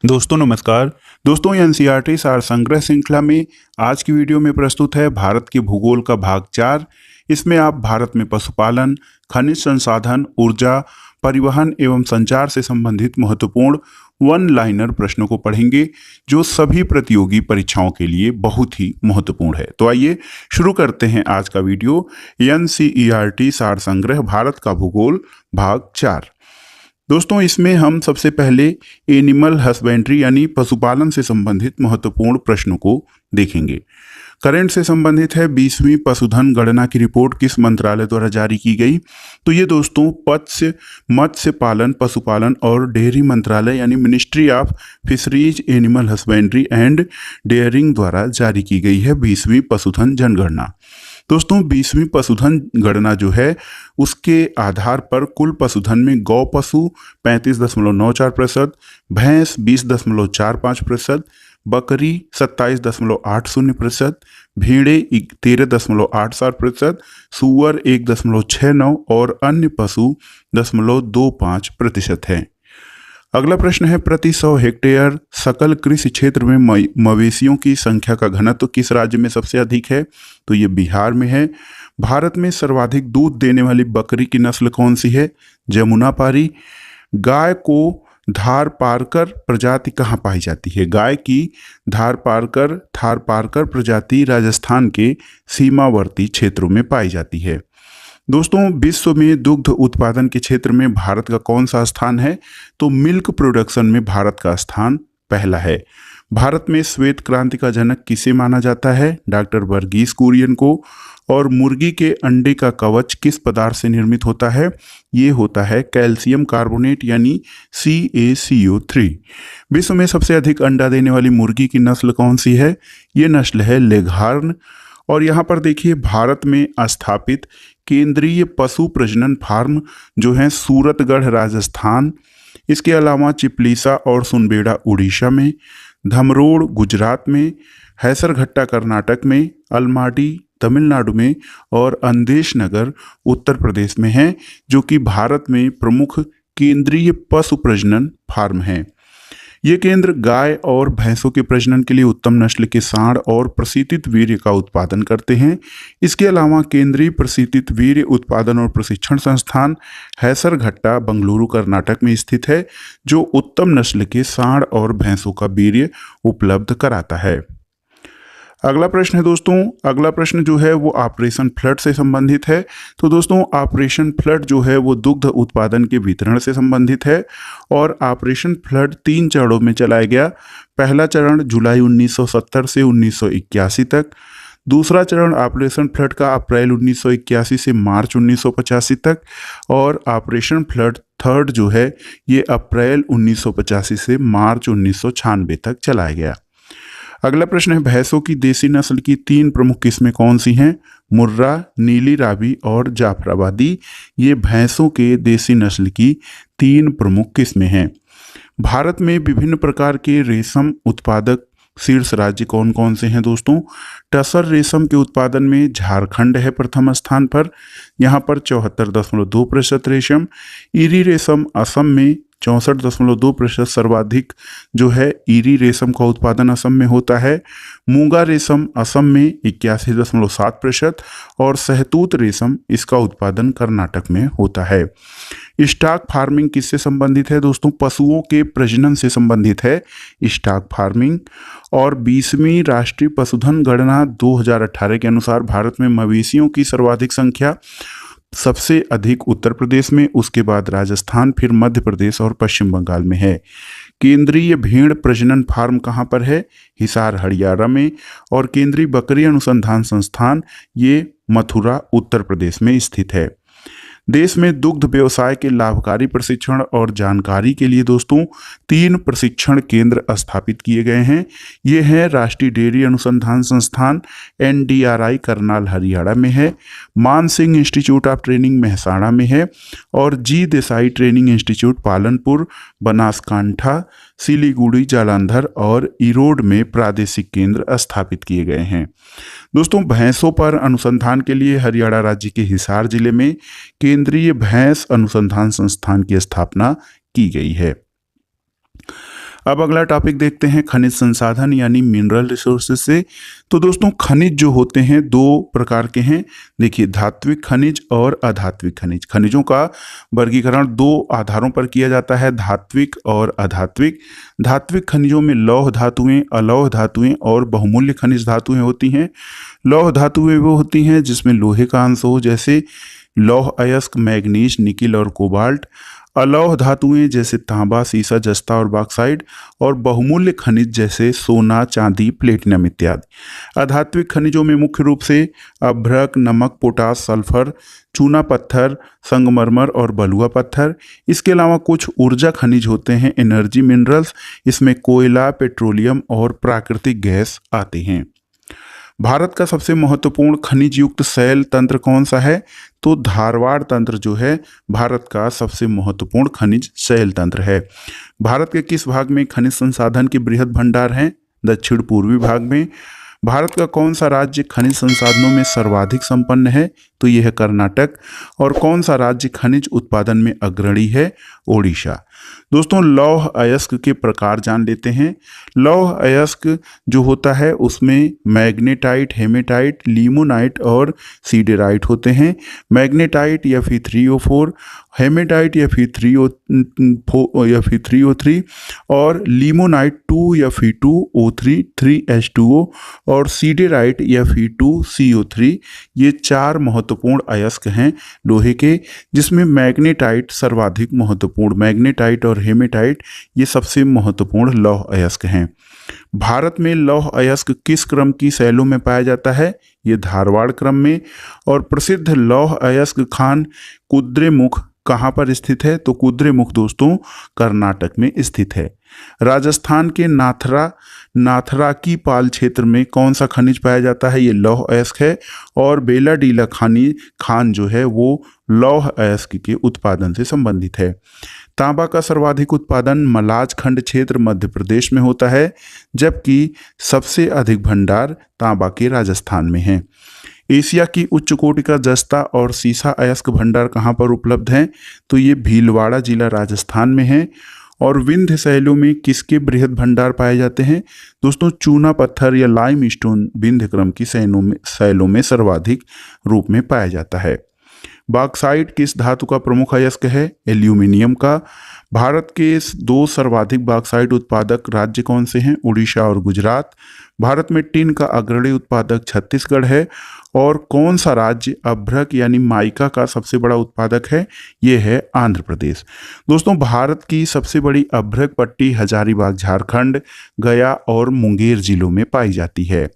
दोस्तों नमस्कार। दोस्तों एनसीईआरटी सार संग्रह श्रृंखला में आज की वीडियो में प्रस्तुत है भारत के भूगोल का भाग 4। इसमें आप भारत में पशुपालन, खनिज संसाधन, ऊर्जा, परिवहन एवं संचार से संबंधित महत्वपूर्ण वन लाइनर प्रश्नों को पढ़ेंगे जो सभी प्रतियोगी परीक्षाओं के लिए बहुत ही महत्वपूर्ण है। तो आइए शुरू करते हैं आज का वीडियो। एनसीईआरटी सार संग्रह भारत का भूगोल भाग 4। दोस्तों इसमें हम सबसे पहले एनिमल हस्बेंड्री यानी पशुपालन से संबंधित महत्वपूर्ण प्रश्नों को देखेंगे। करंट से संबंधित है 20वीं पशुधन गणना की रिपोर्ट किस मंत्रालय द्वारा जारी की गई। तो ये दोस्तों मत्स्य पालन, पशुपालन और डेयरी मंत्रालय यानी ministry of fisheries, animal husbandry and dairying द्वारा जारी की गई है 20वीं पशुधन जनगणना। दोस्तों 20वीं पशुधन गणना जो है उसके आधार पर कुल पशुधन में गौ पशु 35.94%, भैंस 20.45%, बकरी 27.80%, भेड़े 13.87%, सुअर 1.69% और अन्य पशु 0.25% हैं। अगला प्रश्न है प्रति 100 हेक्टेयर सकल कृषि क्षेत्र में मवेशियों की संख्या का घनत्व किस राज्य में सबसे अधिक है। तो ये बिहार में है। भारत में सर्वाधिक दूध देने वाली बकरी की नस्ल कौन सी है। जमुनापारी। गाय को थारपारकर प्रजाति कहाँ पाई जाती है। गाय की थारपारकर प्रजाति राजस्थान के सीमावर्ती क्षेत्रों में पाई जाती है। दोस्तों विश्व में दुग्ध उत्पादन के क्षेत्र में भारत का कौन सा स्थान है। तो मिल्क प्रोडक्शन में भारत का स्थान पहला है। भारत में श्वेत क्रांति का जनक किसे माना जाता है। डॉक्टर वर्गीस कुरियन को। और मुर्गी के अंडे का कवच किस पदार्थ से निर्मित होता है। ये होता है कैल्शियम कार्बोनेट यानी CaCO3। विश्व में सबसे अधिक अंडा देने वाली मुर्गी की नस्ल कौन सी है। ये नस्ल है लेघार्न। और यहाँ पर देखिए भारत में स्थापित केंद्रीय पशु प्रजनन फार्म जो है सूरतगढ़ राजस्थान, इसके अलावा चिपलीसा और सुनबेड़ा उड़ीसा में, धमरोड़ गुजरात में, हैसरघट्टा कर्नाटक में, अलमाडी तमिलनाडु में और अंदेश नगर उत्तर प्रदेश में है, जो कि भारत में प्रमुख केंद्रीय पशु प्रजनन फार्म हैं। ये केंद्र गाय और भैंसों के प्रजनन के लिए उत्तम नस्ल के सांड और प्रशीतित वीर्य का उत्पादन करते हैं। इसके अलावा केंद्रीय प्रशीतित वीर्य उत्पादन और प्रशिक्षण संस्थान हैसरघट्टा बेंगलुरु कर्नाटक में स्थित है, जो उत्तम नस्ल के सांड और भैंसों का वीर्य उपलब्ध कराता है। अगला प्रश्न है दोस्तों, अगला प्रश्न जो है वो ऑपरेशन फ्लड से संबंधित है। तो दोस्तों ऑपरेशन फ्लड जो है वो दुग्ध उत्पादन के वितरण से संबंधित है और ऑपरेशन फ्लड 3 चरणों में चलाया गया। पहला चरण जुलाई 1970 से 1981 तक, दूसरा चरण ऑपरेशन फ्लड का अप्रैल 1981 से मार्च 1985 तक और ऑपरेशन फ्लड थर्ड जो है ये अप्रैल 1985 से मार्च 1996 तक चलाया गया। अगला प्रश्न है भैंसों की देसी नस्ल की 3 प्रमुख किस्में कौन सी हैं। मुर्रा, नीली रावी और जाफराबादी। ये भैंसों के देसी नस्ल की 3 प्रमुख किस्में हैं। भारत में विभिन्न प्रकार के रेशम उत्पादक शीर्ष राज्य कौन कौन से हैं दोस्तों। टसर रेशम के उत्पादन में झारखंड है प्रथम स्थान पर, यहाँ पर 74.2% रेशम। ईरी रेशम असम में 64.2% सर्वाधिक जो है ईरी रेशम का उत्पादन असम में होता है। मूंगा रेशम असम में 81.7% और सहतूत रेशम इसका उत्पादन कर्नाटक में होता है। स्टॉक फार्मिंग किससे संबंधित है दोस्तों। पशुओं के प्रजनन से संबंधित है स्टॉक फार्मिंग। और 20वीं राष्ट्रीय पशुधन गणना 2018 के अनुसार भारत में मवेशियों की सर्वाधिक संख्या सबसे अधिक उत्तर प्रदेश में, उसके बाद राजस्थान, फिर मध्य प्रदेश और पश्चिम बंगाल में है। केंद्रीय भेड़ प्रजनन फार्म कहाँ पर है। हिसार हरियाणा में। और केंद्रीय बकरी अनुसंधान संस्थान ये मथुरा उत्तर प्रदेश में स्थित है। देश में दुग्ध व्यवसाय के लाभकारी प्रशिक्षण और जानकारी के लिए दोस्तों 3 प्रशिक्षण केंद्र स्थापित किए गए हैं। ये हैं राष्ट्रीय डेयरी अनुसंधान संस्थान NDRI करनाल हरियाणा में है, मान Singh institute of training Mehsana में है और जी देसाई ट्रेनिंग इंस्टीट्यूट पालनपुर, बनासकांठा, सिलीगुड़ी, जालंधर और इरोड में प्रादेशिक केंद्र स्थापित किए गए हैं। दोस्तों भैंसों पर अनुसंधान के लिए हरियाणा राज्य के हिसार जिले में केंद्रीय भैंस अनुसंधान संस्थान की स्थापना की गई है। अब अगला टॉपिक देखते हैं खनिज संसाधन यानी मिनरल रिसोर्सेज से। तो दोस्तों खनिज जो होते हैं दो प्रकार के हैं। देखिए, धात्विक खनिज और अधात्विक खनिज। खनिजों का वर्गीकरण दो आधारों पर किया जाता है, धात्विक और अधात्विक। धात्विक खनिजों में लौह धातुएं, अलौह धातुएं और बहुमूल्य खनिज धातुएं होती हैं। लौह धातुएं वो होती हैं जिसमें लोहे का अंश हो, जैसे लौह अयस्क, मैग्नीज, निकिल और कोबाल्ट। अलौह धातुएं जैसे तांबा, सीसा, जस्ता और बॉक्साइट। और बहुमूल्य खनिज जैसे सोना, चांदी, प्लेटिनम इत्यादि। अधात्विक खनिजों में मुख्य रूप से अभ्रक, नमक, पोटास, सल्फर, चूना पत्थर, संगमरमर और बलुआ पत्थर। इसके अलावा कुछ ऊर्जा खनिज होते हैं, एनर्जी मिनरल्स। इसमें कोयला, पेट्रोलियम और प्राकृतिक गैस आते हैं। भारत का सबसे महत्वपूर्ण खनिज युक्त शैल तंत्र कौन सा है? तो धारवाड़ तंत्र जो है भारत का सबसे महत्वपूर्ण खनिज शैल तंत्र है। भारत के किस भाग में खनिज संसाधन के बृहद भंडार हैं? दक्षिण पूर्वी भाग में। भारत का कौन सा राज्य खनिज संसाधनों में सर्वाधिक संपन्न है? तो यह है कर्नाटक। और कौन सा राज्य खनिज उत्पादन में अग्रणी है? ओडिशा। दोस्तों लौह अयस्क के प्रकार जान लेते हैं। लौह अयस्क जो होता है उसमें मैग्नेटाइट, हेमेटाइट, लिमोनाइट और सीडेराइट होते हैं। मैग्नेटाइट या फिर 3O4, हेमेटाइट या फिर 3O3 और लिमोनाइट 2 या फिर 2O3 3H2O और सीडेराइट या फिर 2CO3। ये चार महत्वपूर्ण अयस्क हैं लोहे के, जिसमें मैग्नेटाइट सर्वाधिक महत्वपूर्ण। मैग्नेटाइट और हेमेटाइट ये सबसे महत्वपूर्ण लौह अयस्क हैं। भारत में लौह अयस्क किस क्रम की शैलों में पाया जाता है? ये धारवाड़ क्रम में। और प्रसिद्ध लौह अयस्क खान कुद्रेमुख कहाँ पर स्थित है? तो कुद्रेमुख दोस्तों कर्नाटक में स्थित है। राजस्थान के नाथराकी पाल क्षेत्र में कौन सा खनिज पाया जाता है? ये लौह अयस्क है। और बेलाडीला खान जो है वो लौह अयस्क के उत्पादन से संबंधित है। तांबा का सर्वाधिक उत्पादन मलाज खंड क्षेत्र मध्य प्रदेश में होता है, जबकि सबसे अधिक भंडार तांबा के राजस्थान में है। एशिया की उच्च कोटि का जस्ता और सीसा अयस्क भंडार कहाँ पर उपलब्ध हैं? तो ये भीलवाड़ा जिला राजस्थान में है। और विंध्य शैलों में किसके बृहद भंडार पाए जाते हैं? दोस्तों चूना पत्थर या लाइम स्टोन विंध्य क्रम की शैलों में सर्वाधिक रूप में पाया जाता है। बॉक्साइट किस धातु का प्रमुख अयस्क है? एल्यूमिनियम का। भारत के दो सर्वाधिक बॉक्साइट उत्पादक राज्य कौन से हैं? उड़ीसा और गुजरात। भारत में टिन का अग्रणी उत्पादक छत्तीसगढ़ है। और कौन सा राज्य अभ्रक यानी माइका का सबसे बड़ा उत्पादक है? ये है आंध्र प्रदेश। दोस्तों भारत की सबसे बड़ी अभ्रक पट्टी हजारीबाग झारखंड, गया और मुंगेर जिलों में पाई जाती है।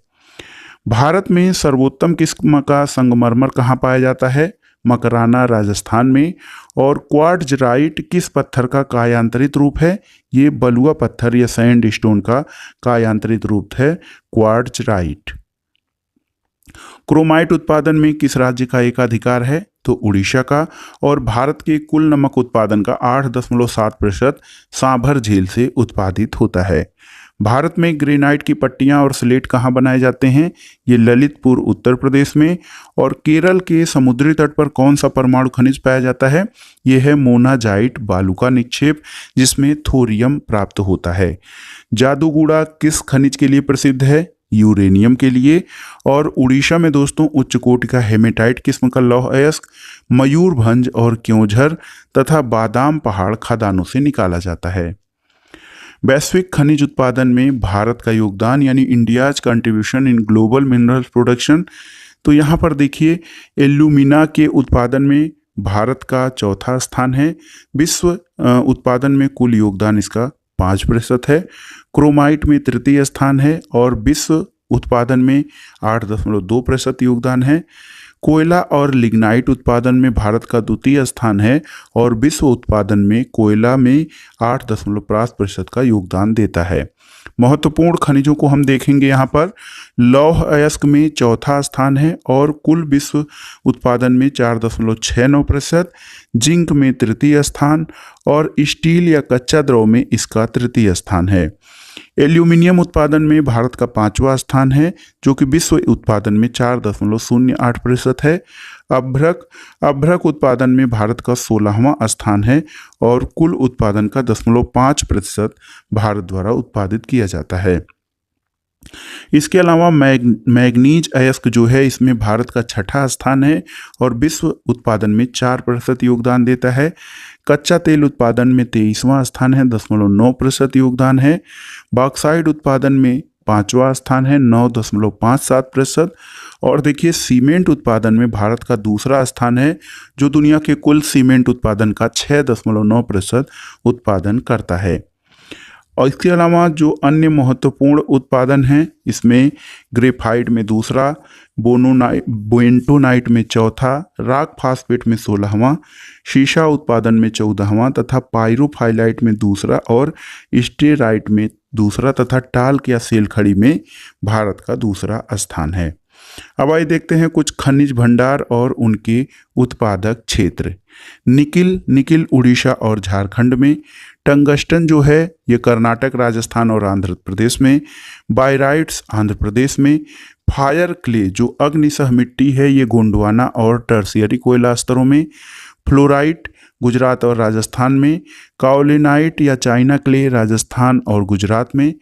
भारत में सर्वोत्तम किस्म का संगमरमर कहाँ पाया जाता है? मकराना राजस्थान में। और क्वार्ट्जराइट किस पत्थर का कायांतरित रूप है? ये बलुआ पत्थर या सैंड स्टोन का कायांतरित रूप है क्वार्ट्जराइट। क्रोमाइट उत्पादन में किस राज्य का एकाधिकार है? तो उड़ीसा का। और भारत के कुल नमक उत्पादन का 8.7% सांभर झील से उत्पादित होता है। भारत में ग्रेनाइट की पट्टियां और स्लेट कहाँ बनाए जाते हैं? ये ललितपुर उत्तर प्रदेश में। और केरल के समुद्री तट पर कौन सा परमाणु खनिज पाया जाता है? ये है मोनाजाइट बालू का निक्षेप, जिसमें थोरियम प्राप्त होता है। जादूगुड़ा किस खनिज के लिए प्रसिद्ध है? यूरेनियम के लिए। और उड़ीसा में दोस्तों उच्च कोटि का हेमेटाइट किस्म का लौह अयस्क मयूरभंज और क्योंझर तथा बादाम पहाड़ खदानों से निकाला जाता है। वैश्विक खनिज उत्पादन में भारत का योगदान यानी India's contribution in global minerals production. तो यहाँ पर देखिए एल्यूमिना के उत्पादन में भारत का चौथा स्थान है। विश्व उत्पादन में कुल योगदान इसका 5% है। क्रोमाइट में तृतीय स्थान है और विश्व उत्पादन में 8.2% योगदान है। कोयला और लिग्नाइट उत्पादन में भारत का द्वितीय स्थान है और विश्व उत्पादन में कोयला में 8.5% का योगदान देता है। महत्वपूर्ण खनिजों को हम देखेंगे यहाँ पर। लौह अयस्क में चौथा स्थान है और कुल विश्व उत्पादन में 4.69%। जिंक में तृतीय स्थान और स्टील या कच्चा द्रव में इसका तृतीय स्थान है। एल्यूमिनियम उत्पादन में भारत का 5वां स्थान है, जो कि विश्व उत्पादन में 4.08% है। अभ्रक उत्पादन में भारत का 16वां स्थान है और कुल उत्पादन का 0.5% भारत द्वारा उत्पादित किया जाता है। इसके अलावा मैग्नीज अयस्क जो है, इसमें भारत का 6ठा स्थान है और विश्व उत्पादन में 4% योगदान देता है। कच्चा तेल उत्पादन में 23वां स्थान है, 0.9% योगदान है। बॉक्साइट उत्पादन में 5वां स्थान है, 9.57%। और देखिए, सीमेंट उत्पादन में भारत का दूसरा स्थान है, जो दुनिया के कुल सीमेंट उत्पादन का 6.9% उत्पादन करता है। और इसके अलावा जो अन्य महत्वपूर्ण उत्पादन हैं, इसमें ग्रेफाइट में दूसरा, बेंटोनाइट में चौथा, रॉक फास्फेट में 16वां, शीशा उत्पादन में 14वां तथा पायरोफाइलाइट में दूसरा और स्टेराइट में दूसरा तथा टाल्क या सेल खड़ी में भारत का दूसरा स्थान है। अब आइए देखते हैं कुछ खनिज भंडार और उनके उत्पादक क्षेत्र। निकिल उड़ीसा और झारखंड में। टंगस्टन जो है ये कर्नाटक, राजस्थान और आंध्र प्रदेश में। बायराइट्स आंध्र प्रदेश में। फायर क्ले जो अग्निसह मिट्टी है, ये गोंडवाना और टर्शियरी कोयला स्तरों में। फ्लोराइट गुजरात और राजस्थान में। काओलिनाइट या चाइना क्ले राजस्थान और गुजरात में।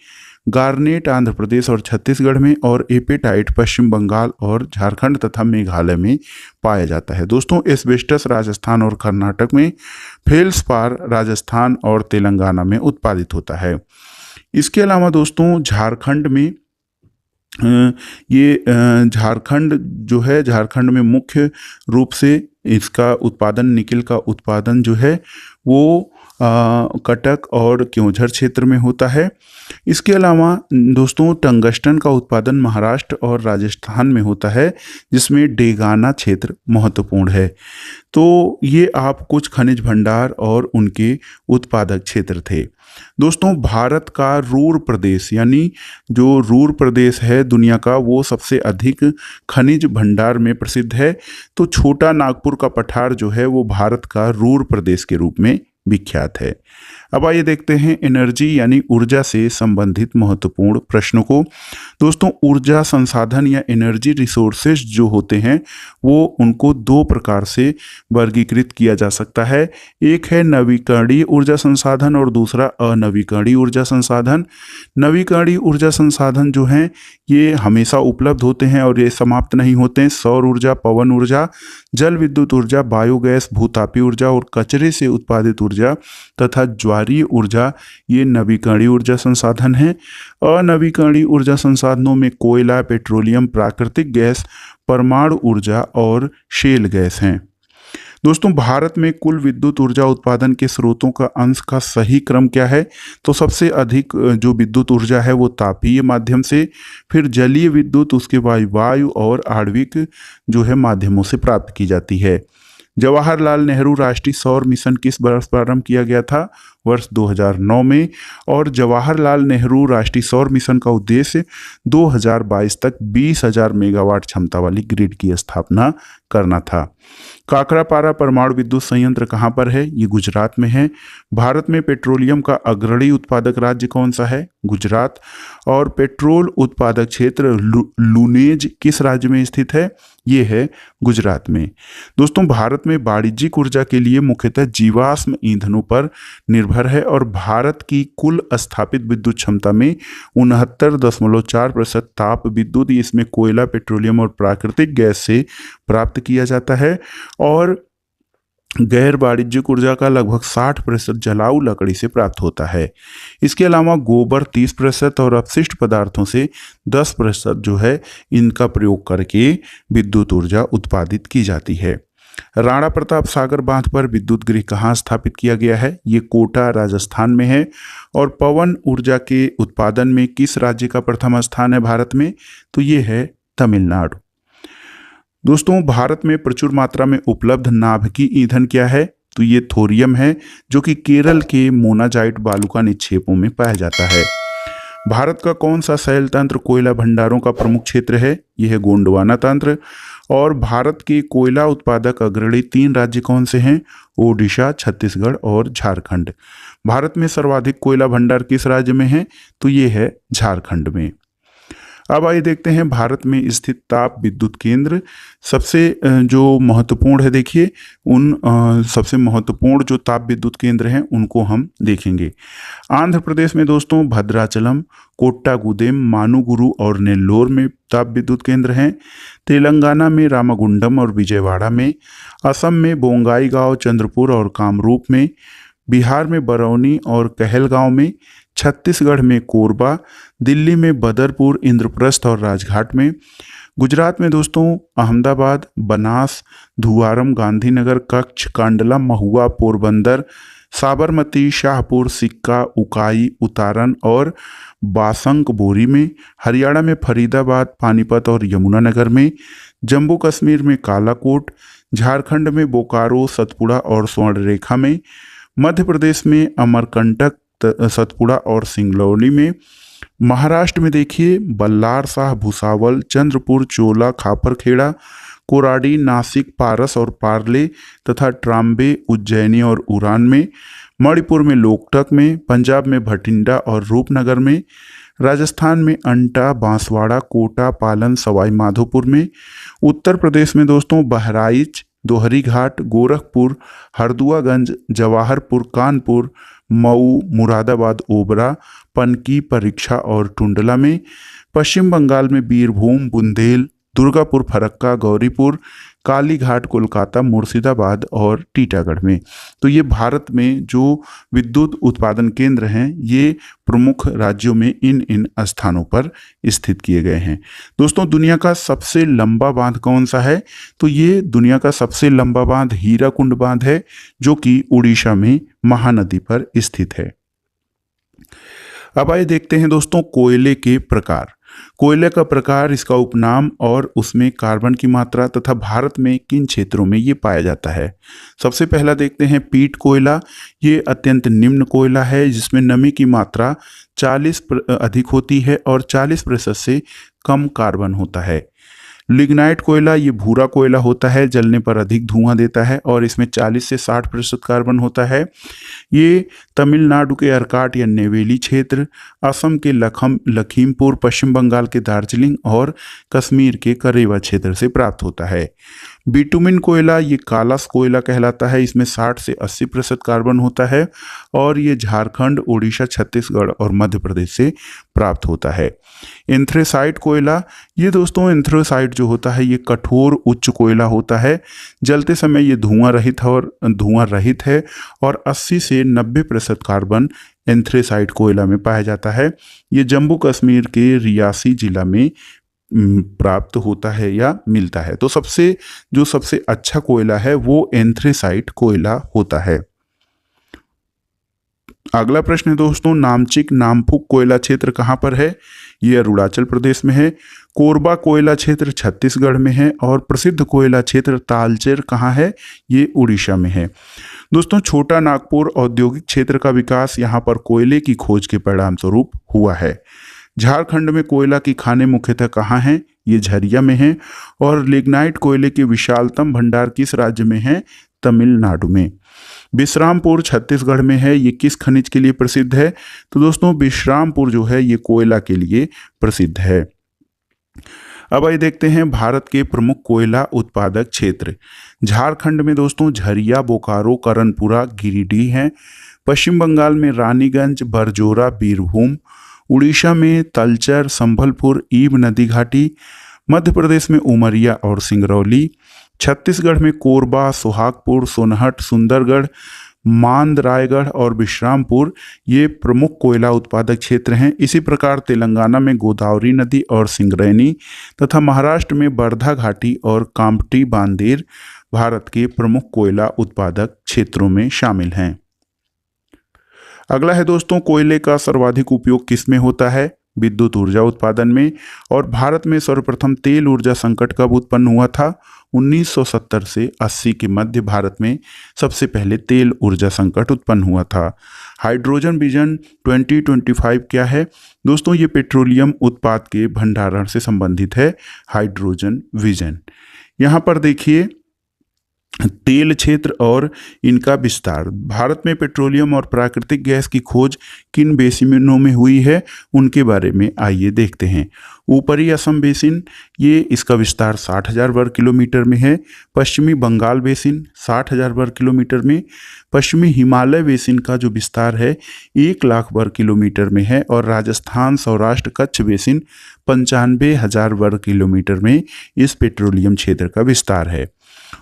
गार्नेट आंध्र प्रदेश और छत्तीसगढ़ में। और एपेटाइट पश्चिम बंगाल और झारखंड तथा मेघालय में पाया जाता है। दोस्तों, एस्बेस्टस राजस्थान और कर्नाटक में। फेल्सपार राजस्थान और तेलंगाना में उत्पादित होता है। इसके अलावा दोस्तों, झारखंड में झारखंड जो है, झारखंड में मुख्य रूप से इसका उत्पादन, निकिल का उत्पादन जो है वो कटक और क्योंझर क्षेत्र में होता है। इसके अलावा दोस्तों, टंगस्टन का उत्पादन महाराष्ट्र और राजस्थान में होता है, जिसमें डेगाना क्षेत्र महत्वपूर्ण है। तो ये आप कुछ खनिज भंडार और उनके उत्पादक क्षेत्र थे। दोस्तों, भारत का रूर प्रदेश, यानी जो रूर प्रदेश है दुनिया का, वो सबसे अधिक खनिज भंडार में प्रसिद्ध है। तो छोटा नागपुर का पठार जो है वो भारत का रूर प्रदेश के रूप में विख्यात है। अब आइए देखते हैं एनर्जी यानी ऊर्जा से संबंधित महत्वपूर्ण प्रश्नों को। दोस्तों, ऊर्जा संसाधन या एनर्जी रिसोर्सेज जो होते हैं वो उनको दो प्रकार से वर्गीकृत किया जा सकता है। एक है नवीकरणीय ऊर्जा संसाधन और दूसरा अनवीकरणीय ऊर्जा संसाधन। नवीकरणीय ऊर्जा संसाधन जो हैं ये हमेशा उपलब्ध होते हैं और ये समाप्त नहीं होते हैं। सौर ऊर्जा, पवन ऊर्जा, जल विद्युत ऊर्जा, बायोगैस, भूतापीय ऊर्जा और कचरे से उत्पादित ऊर्जा तथा ज्वारीय ऊर्जा, ये नवीकरणीय ऊर्जा संसाधन हैं। अनवीकरणीय ऊर्जा संसाधनों में कोयला, पेट्रोलियम, प्राकृतिक गैस, परमाणु ऊर्जा और शेल गैस हैं। दोस्तों, भारत में कुल विद्युत ऊर्जा उत्पादन के स्रोतों का अंश का सही क्रम क्या है? तो सबसे अधिक जो विद्युत ऊर्जा है वो तापीय माध्यम से, फिर जलीय विद्युत, उसके बाद वायु और आणविक जो है माध्यमों से प्राप्त की जाती है। जवाहरलाल नेहरू राष्ट्रीय सौर मिशन किस वर्ष प्रारंभ किया गया था? वर्ष 2009 में। और जवाहरलाल नेहरू राष्ट्रीय सौर मिशन का उद्देश्य 2022 तक 20,000 मेगावाट क्षमता वाली ग्रिड की स्थापना करना था। काकरापारा परमाणु विद्युत संयंत्र कहाँ पर है? ये गुजरात में है। भारत में पेट्रोलियम का अग्रणी उत्पादक राज्य कौन सा है? गुजरात। और पेट्रोल उत्पादक क्षेत्र लूनेज किस राज्य में स्थित है? ये है गुजरात में। दोस्तों, भारत में वाणिज्यिक ऊर्जा के लिए मुख्यतः जीवाश्म ईंधनों पर निर्भर है और भारत की कुल स्थापित विद्युत क्षमता में 69.4% ताप विद्युत, इसमें कोयला, पेट्रोलियम और प्राकृतिक गैस से प्राप्त किया जाता है। और गैर वाणिज्यिक ऊर्जा का लगभग 60% जलाऊ लकड़ी से प्राप्त होता है। इसके अलावा गोबर 30% और अपशिष्ट पदार्थों से 10% जो है इनका प्रयोग करके विद्युत ऊर्जा उत्पादित की जाती है। राणा प्रताप सागर बांध पर विद्युत गृह कहाँ स्थापित किया गया है? ये कोटा राजस्थान में है। और पवन ऊर्जा के उत्पादन में किस राज्य का प्रथम स्थान है भारत में? तो ये है तमिलनाडु। दोस्तों, भारत में प्रचुर मात्रा में उपलब्ध नाभिकीय ईंधन क्या है? तो ये थोरियम है, जो कि केरल के मोनाजाइट बालू का निक्षेपों में पाया जाता है। भारत का कौन सा शैल तंत्र कोयला भंडारों का प्रमुख क्षेत्र है? यह है गोंडवाना तंत्र। और भारत के कोयला उत्पादक अग्रणी 3 राज्य कौन से हैं? ओडिशा, छत्तीसगढ़ और झारखंड। भारत में सर्वाधिक कोयला भंडार किस राज्य में है? तो ये है झारखंड में। अब आइए देखते हैं भारत में स्थित ताप विद्युत केंद्र सबसे जो महत्वपूर्ण है। देखिए उन सबसे महत्वपूर्ण जो ताप विद्युत केंद्र हैं उनको हम देखेंगे। आंध्र प्रदेश में दोस्तों भद्राचलम, कोट्टागुदेम, मानुगुरु और नेल्लोर में ताप विद्युत केंद्र हैं। तेलंगाना में रामागुंडम और विजयवाड़ा में। असम में बोंगाईगांव, चंद्रपुर और कामरूप में। बिहार में बरौनी और कहलगांव में। छत्तीसगढ़ में कोरबा। दिल्ली में बदरपुर, इंद्रप्रस्थ और राजघाट में। गुजरात में दोस्तों अहमदाबाद, बनास, धुआरम, गांधीनगर, कच्छ, कांडला, महुआ, पोरबंदर, साबरमती, शाहपुर, सिक्का, उकाई, उतारन और बासंक बोरी में। हरियाणा में फरीदाबाद, पानीपत और यमुनानगर में। जम्मू कश्मीर में कालाकोट। झारखंड में बोकारो, सतपुड़ा और स्वर्णरेखा में। मध्य प्रदेश में अमरकंटक, सतपुड़ा और सिंगरौली में। महाराष्ट्र में देखिए बल्लारशाह, भुसावल, चंद्रपुर, चोला, खापरखेड़ा, कोराडी, नासिक, पारस और पार्ले तथा ट्राम्बे, उज्जैनी और उरान में। मणिपुर में लोकटक में। पंजाब में भटिंडा और रूपनगर में। राजस्थान में अंटा, बांसवाड़ा, कोटा, पालन, सवाई माधोपुर में। उत्तर प्रदेश में दोस्तों बहराइच, दोहरीघाट, गोरखपुर, हरदुआगंज, जवाहरपुर, कानपुर, मऊ, मुरादाबाद, ओबरा, पनकी, परीक्षा और टुंडला में। पश्चिम बंगाल में बीरभूम, बुंदेल, दुर्गापुर, फरक्का, गौरीपुर, कालीघाट, कोलकाता, मुर्शिदाबाद और टीटागढ़ में। तो ये भारत में जो विद्युत उत्पादन केंद्र हैं ये प्रमुख राज्यों में इन स्थानों पर स्थित किए गए हैं। दोस्तों दुनिया का सबसे लंबा बांध कौन सा है? तो ये दुनिया का सबसे लंबा बांध हीराकुंड बांध है जो कि उड़ीसा में महानदी पर स्थित है। अब आइए देखते हैं दोस्तों कोयले के प्रकार। कोयले का प्रकार, इसका उपनाम और उसमें कार्बन की मात्रा तथा भारत में किन क्षेत्रों में ये पाया जाता है। सबसे पहला देखते हैं पीट कोयला। ये अत्यंत निम्न कोयला है जिसमें नमी की मात्रा 40 अधिक होती है और 40% से कम कार्बन होता है। लिग्नाइट कोयला, ये भूरा कोयला होता है, जलने पर अधिक धुआं देता है और इसमें 40 से 60% कार्बन होता है। ये तमिलनाडु के अर्काट या नेवेली क्षेत्र, असम के लखीमपुर, पश्चिम बंगाल के दार्जिलिंग और कश्मीर के करेवा क्षेत्र से प्राप्त होता है। बिटुमिन कोयला, ये कालास कोयला कहलाता है, इसमें 60 से 80% कार्बन होता है और ये झारखंड, उड़ीसा, छत्तीसगढ़ और मध्य प्रदेश से प्राप्त होता है। एंथ्रेसाइट कोयला, ये दोस्तों एंथ्रेसाइट जो होता है ये कठोर उच्च कोयला होता है, जलते समय ये धुआं रहित है और 80 से 90% कार्बन एंथ्रेसाइट कोयला में पाया जाता है। ये जम्मू कश्मीर के रियासी जिला में प्राप्त होता है या मिलता है। तो सबसे अच्छा कोयला है वो एंथ्रेसाइट कोयला होता है। अगला प्रश्न है दोस्तों नामचिक नामफुक कोयला क्षेत्र कहाँ पर है? ये अरुणाचल प्रदेश में है। कोरबा कोयला क्षेत्र छत्तीसगढ़ में है और प्रसिद्ध कोयला क्षेत्र तालचेर कहाँ है? ये उड़ीसा में है। दोस्तों छोटा नागपुर औद्योगिक क्षेत्र का विकास यहाँ पर कोयले की खोज के परिणाम स्वरूप हुआ है। झारखंड में कोयला की खानें मुख्यतः कहाँ हैं? ये झरिया में है। और लिग्नाइट कोयले के विशालतम भंडार किस राज्य में है? तमिलनाडु में। विश्रामपुर छत्तीसगढ़ में है, ये किस खनिज के लिए प्रसिद्ध है? तो दोस्तों विश्रामपुर जो है ये कोयला के लिए प्रसिद्ध है। अब आइए देखते हैं भारत के प्रमुख कोयला उत्पादक क्षेत्र। झारखंड में दोस्तों झरिया, बोकारो, करनपुरा, गिरिडीह हैं। पश्चिम बंगाल में रानीगंज, बरजोरा, बीरभूम। उड़ीसा में तलचर, संभलपुर, ईब नदी घाटी। मध्य प्रदेश में उमरिया और सिंगरौली। छत्तीसगढ़ में कोरबा, सोहागपुर, सोनहट, सुंदरगढ़, मांद, रायगढ़ और विश्रामपुर ये प्रमुख कोयला उत्पादक क्षेत्र हैं। इसी प्रकार तेलंगाना में गोदावरी नदी और सिंगरैनी तथा महाराष्ट्र में वर्धा घाटी और कामठी बांदेर भारत के प्रमुख कोयला उत्पादक क्षेत्रों में शामिल हैं। अगला है दोस्तों कोयले का सर्वाधिक उपयोग किस में होता है? विद्युत ऊर्जा उत्पादन में। और भारत में सर्वप्रथम तेल ऊर्जा संकट कब उत्पन्न हुआ था? 1970 से 80 के मध्य भारत में सबसे पहले तेल ऊर्जा संकट उत्पन्न हुआ था। हाइड्रोजन विजन 2025 क्या है दोस्तों? ये पेट्रोलियम उत्पाद के भंडारण से संबंधित है। हाइड्रोजन विजन यहाँ पर देखिए तेल क्षेत्र और इनका विस्तार। भारत में पेट्रोलियम और प्राकृतिक गैस की खोज किन बेसिनों में हुई है उनके बारे में आइए देखते हैं। ऊपरी असम बेसिन, ये इसका विस्तार 60,000 वर्ग किलोमीटर में है। पश्चिमी बंगाल बेसिन 60,000 वर्ग किलोमीटर में। पश्चिमी हिमालय बेसिन का जो विस्तार है 1 लाख वर्ग किलोमीटर में है। और राजस्थान सौराष्ट्र कच्छ बेसिन 95,000 वर्ग किलोमीटर में इस पेट्रोलियम क्षेत्र का विस्तार है।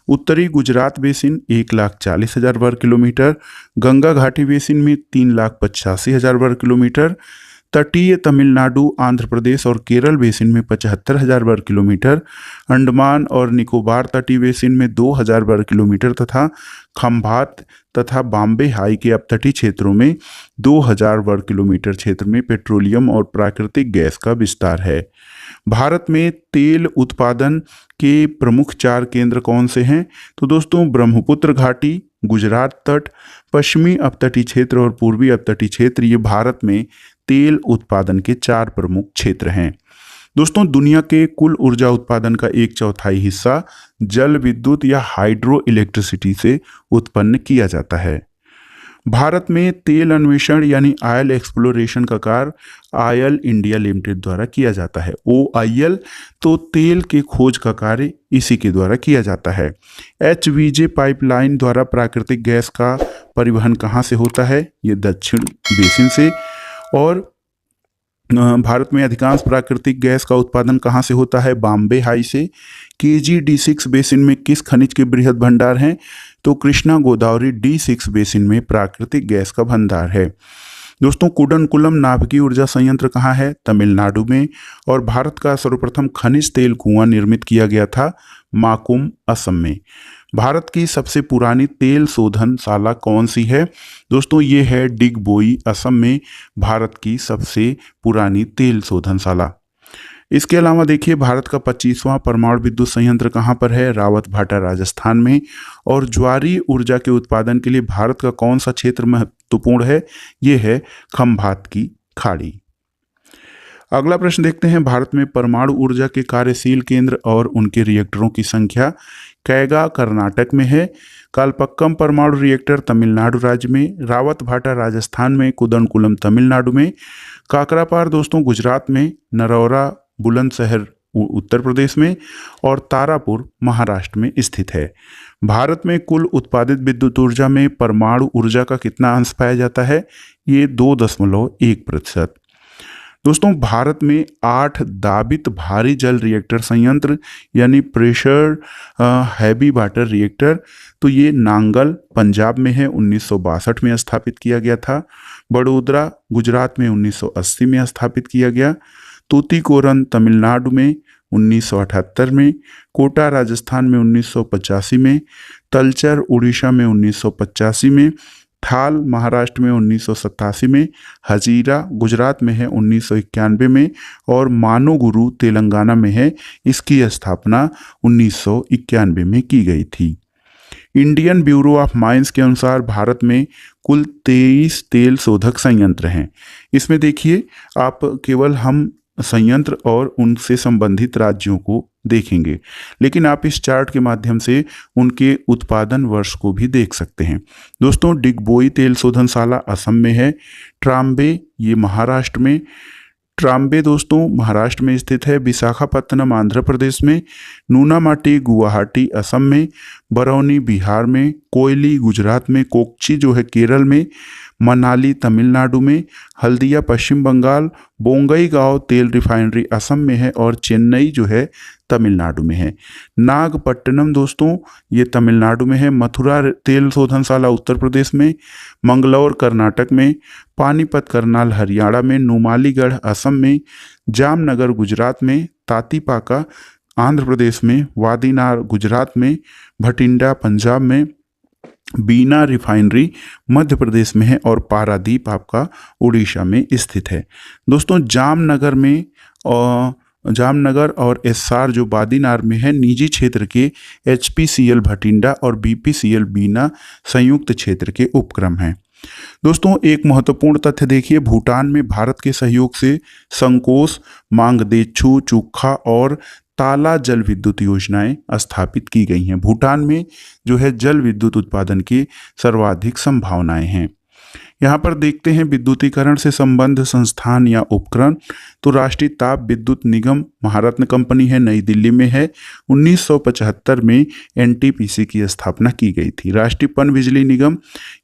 उत्तरी गुजरात बेसिन 1,40,000 वर्ग किलोमीटर। गंगा घाटी बेसिन में 3,85,000 वर्ग किलोमीटर। तटीय तमिलनाडु, आंध्र प्रदेश और केरल बेसिन में 75,000 वर्ग किलोमीटर। अंडमान और निकोबार तटीय बेसिन में 2,000 वर्ग किलोमीटर तथा खंभात तथा बॉम्बे हाई के अपतटीय क्षेत्रों में 2,000 वर्ग किलोमीटर क्षेत्र में पेट्रोलियम और प्राकृतिक गैस का विस्तार है। भारत में तेल उत्पादन के प्रमुख 4 केंद्र कौन से हैं? तो दोस्तों ब्रह्मपुत्र घाटी, गुजरात तट, पश्चिमी अपतटीय क्षेत्र और पूर्वी अपतटीय क्षेत्र, ये भारत में तेल उत्पादन के 4 प्रमुख क्षेत्र हैं। दोस्तों दुनिया के कुल ऊर्जा उत्पादन का 1/4 हिस्सा जल विद्युत या हाइड्रो इलेक्ट्रिसिटी से उत्पन्न किया जाता है। भारत में तेल अन्वेषण यानी ऑयल एक्सप्लोरेशन का कार्य ऑयल इंडिया लिमिटेड द्वारा किया जाता है। OIL, तो तेल के खोज का कार्य इसी के द्वारा किया जाता है। HVJ पाइपलाइन द्वारा प्राकृतिक गैस का परिवहन कहाँ से होता है? ये दक्षिण बेसिन से। और भारत में अधिकांश प्राकृतिक गैस का उत्पादन कहाँ से होता है? बॉम्बे हाई से। KG-D6 बेसिन में किस खनिज के बृहद भंडार हैं? तो कृष्णा गोदावरी D6 बेसिन में प्राकृतिक गैस का भंडार है। दोस्तों कुडनकुलम नाभिकीय ऊर्जा संयंत्र कहाँ है? तमिलनाडु में। और भारत का सर्वप्रथम खनिज तेल कुआं निर्मित किया गया था माकुम, असम में। भारत की सबसे पुरानी तेल शोधनशाला कौन सी है? दोस्तों ये है डिगबोई, असम में भारत की सबसे पुरानी तेल शोधनशाला। इसके अलावा देखिए भारत का 25वां परमाणु विद्युत संयंत्र कहाँ पर है? रावतभाटा, राजस्थान में। और ज्वारीय ऊर्जा के उत्पादन के लिए भारत का कौन सा क्षेत्र महत्वपूर्ण है? ये है खंभात की खाड़ी। अगला प्रश्न देखते हैं, भारत में परमाणु ऊर्जा के कार्यशील केंद्र और उनके रिएक्टरों की संख्या। कैगा कर्नाटक में है। कालपक्कम परमाणु रिएक्टर तमिलनाडु राज्य में। रावतभाटा राजस्थान में। कुदनकुलम तमिलनाडु में। काकरापार दोस्तों गुजरात में। नरौरा बुलंदशहर उत्तर प्रदेश में। और तारापुर महाराष्ट्र में स्थित है। भारत में कुल उत्पादित विद्युत ऊर्जा में परमाणु ऊर्जा का कितना अंश पाया जाता है? ये 2.1%। दोस्तों भारत में 8 दाबित भारी जल रिएक्टर संयंत्र यानी प्रेशर हैवी वाटर रिएक्टर, तो ये नांगल पंजाब में है, 1962 में स्थापित किया गया था। बड़ोदरा गुजरात में 1980 में स्थापित किया गया। तूतीकोरन तमिलनाडु में 1978 में। कोटा राजस्थान में 1985 में। तलचर उड़ीसा में 1985 में। थाल महाराष्ट्र में 1987 में। हजीरा गुजरात में है 1991 में। और मानोगुरु तेलंगाना में है, इसकी स्थापना 1991 में की गई थी। इंडियन ब्यूरो ऑफ माइंस के अनुसार भारत में कुल 23 तेल शोधक संयंत्र हैं। इसमें देखिए आप केवल हम संयंत्र और उनसे संबंधित राज्यों को देखेंगे, लेकिन आप इस चार्ट के माध्यम से उनके उत्पादन वर्ष को भी देख सकते हैं। दोस्तों डिगबोई तेल शोधनशाला असम में है। ट्राम्बे ये महाराष्ट्र में। ट्राम्बे दोस्तों महाराष्ट्र में स्थित है। विशाखापत्तनम आंध्र प्रदेश में। नूनामाटी गुवाहाटी असम में। बरौनी बिहार में। कोयली गुजरात में। कोच्चि जो है केरल में। मनाली तमिलनाडु में। हल्दिया पश्चिम बंगाल। बोंगईगांव तेल रिफाइनरी असम में है। और चेन्नई जो है तमिलनाडु में है। नागपट्टनम दोस्तों ये तमिलनाडु में है। मथुरा तेल शोधनशाला उत्तर प्रदेश में। मंगलौर कर्नाटक में। पानीपत करनाल हरियाणा में। नुमालीगढ़ असम में। जामनगर गुजरात में। तातीपाका आंध्र प्रदेश में। वादीनार गुजरात में। भटिंडा पंजाब में। बीना रिफाइनरी मध्य प्रदेश में है। और पारादीप आपका उड़ीसा में स्थित है। दोस्तों जामनगर में जामनगर और एस्सार जो बादीनार में है निजी क्षेत्र के HPCL भटिंडा और BPCL बीना संयुक्त क्षेत्र के उपक्रम हैं। दोस्तों एक महत्वपूर्ण तथ्य देखिए, भूटान में भारत के सहयोग से संकोस, मांगदेछू, चुखा और ताला जल विद्युत योजनाएं स्थापित की गई हैं। भूटान में जो है जल विद्युत उत्पादन की सर्वाधिक संभावनाएं हैं। यहाँ पर देखते हैं विद्युतीकरण से संबद्ध संस्थान या उपकरण। तो राष्ट्रीय ताप विद्युत निगम महारत्न कंपनी है, नई दिल्ली में है। 1975 में NTPC की स्थापना की गई थी। राष्ट्रीय पन बिजली निगम,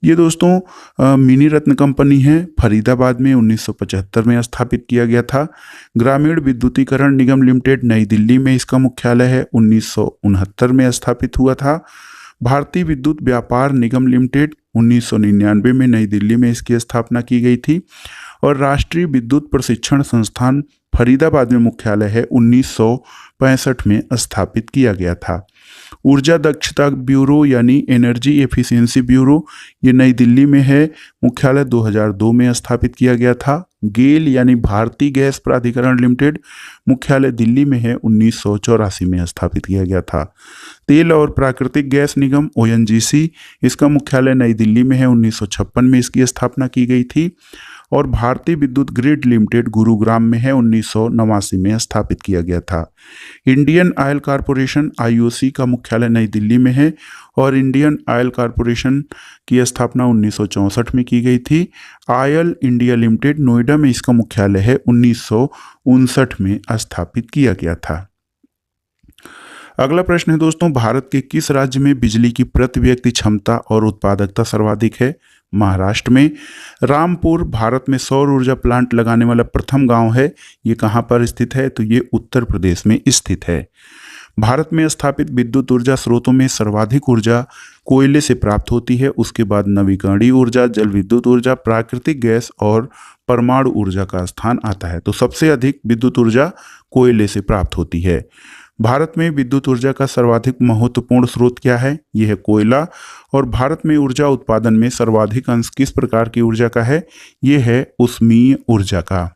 ये दोस्तों मिनी रत्न कंपनी है, फरीदाबाद में 1975 में स्थापित किया गया था। ग्रामीण विद्युतीकरण निगम लिमिटेड, नई दिल्ली में इसका मुख्यालय है, 1969 में स्थापित हुआ था। भारतीय विद्युत व्यापार निगम लिमिटेड, 1999 में नई दिल्ली में इसकी स्थापना की गई थी। और राष्ट्रीय विद्युत प्रशिक्षण संस्थान फरीदाबाद में मुख्यालय है, 1965 में स्थापित किया गया था। ऊर्जा दक्षता ब्यूरो यानी एनर्जी एफिशिएंसी ब्यूरो, ये नई दिल्ली में है, मुख्यालय 2002 में स्थापित किया गया था। गेल यानी भारतीय गैस प्राधिकरण लिमिटेड, मुख्यालय दिल्ली में है, 1984 में स्थापित किया गया था। तेल और प्राकृतिक गैस निगम ONGC, इसका मुख्यालय नई दिल्ली में है, 1956 में इसकी स्थापना की गई थी। और भारतीय विद्युत ग्रिड लिमिटेड गुरुग्राम में है, 1989 में स्थापित किया गया था। इंडियन ऑयल कॉरपोरेशन IOC का मुख्यालय नई दिल्ली में है और इंडियन ऑयल कॉरपोरेशन की स्थापना 1964 में की गई थी। ऑयल इंडिया लिमिटेड, नोएडा में इसका मुख्यालय है, 1959 में स्थापित किया गया था। अगला प्रश्न है दोस्तों, भारत के किस राज्य में बिजली की प्रति व्यक्ति क्षमता और उत्पादकता सर्वाधिक है? महाराष्ट्र में। रामपुर भारत में सौर ऊर्जा प्लांट लगाने वाला प्रथम गांव है। ये कहाँ पर स्थित है? तो ये उत्तर प्रदेश में स्थित है। भारत में स्थापित विद्युत ऊर्जा स्रोतों में सर्वाधिक ऊर्जा कोयले से प्राप्त होती है, उसके बाद नवीकरणीय ऊर्जा, जल विद्युत ऊर्जा, प्राकृतिक गैस और परमाणु ऊर्जा का स्थान आता है। तो सबसे अधिक विद्युत ऊर्जा कोयले से प्राप्त होती है। भारत में विद्युत ऊर्जा का सर्वाधिक महत्वपूर्ण स्रोत क्या है? यह है कोयला। और भारत में ऊर्जा उत्पादन में सर्वाधिक अंश किस प्रकार की ऊर्जा का है? यह है उष्मीय ऊर्जा का।